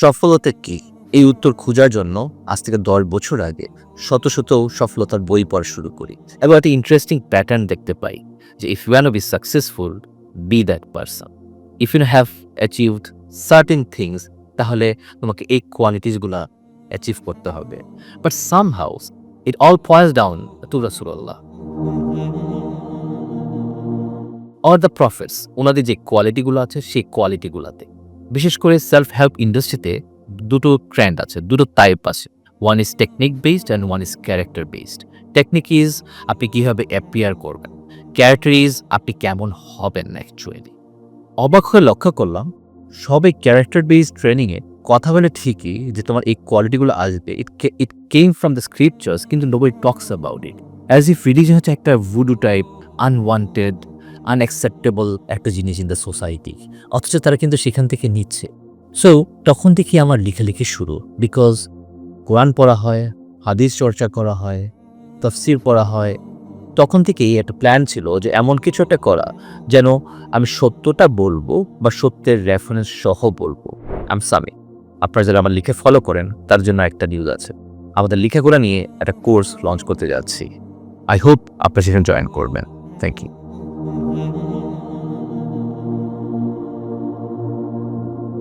সফলতা কি? এই উত্তর খোঁজার জন্য আজ থেকে ১০ বছর আগে শত শত সফলতার বই পড়া শুরু করি এবং একটা ইন্টারেস্টিং প্যাটার্ন দেখতে পাই যে if you want to be successful, be that person. If you have achieved certain things, তাহলে তোমাকে এই কোয়ালিটিসগুলা অ্যাচিভ করতে হবে। But somehow it all points down to রাসূলুল্লাহ অর দ্য প্রফেটস। ওনাদের যে কোয়ালিটিগুলো আছে সেই কোয়ালিটিগুলাতে, বিশেষ করে সেলফ হেল্প ইন্ডাস্ট্রিতে দুটো ট্রেন্ড আছে, দুটো টাইপ আছে। One is technique based and one is character based. Technique is আপনি কীভাবে অ্যাপিয়ার করবেন, ক্যারেক্টার ইজ আপনি কেমন হবেন অ্যাকচুয়ালি। অবাক হয়ে লক্ষ্য করলাম সবে ক্যারেক্টার বেসড ট্রেনিংয়ে কথা বলে ঠিকই যে তোমার এই কোয়ালিটিগুলো আসবে, ইট কেম ফ্রম দ্য স্ক্রিপচার্স, কিন্তু nobody talks about it, as if religion হচ্ছে একটা ভুডু টাইপ, আনওয়ান্টেড, আনঅ্যাকসেপ্টেবল একটা জিনিস ইন দ্য সোসাইটি, অথচ তারা কিন্তু সেখান থেকে নিচ্ছে। সো তখন থেকে আমার লেখালেখি শুরু, বিকজ কোরআন পড়া হয়, হাদিস চর্চা করা হয়, তাফসির পড়া হয়। তখন থেকেই একটা প্ল্যান ছিল যে এমন কিছু একটা করা যেন আমি সত্যটা বলবো বা সত্যের রেফারেন্স সহ বলবো। আম সামি, আপনারা যারা আমার লিখে ফলো করেন তার জন্য একটা নিউজ আছে। আমাদের লেখাগুলো নিয়ে একটা কোর্স লঞ্চ করতে যাচ্ছি। আই হোপ আপনারা সেখানে জয়েন করবেন। Thank you.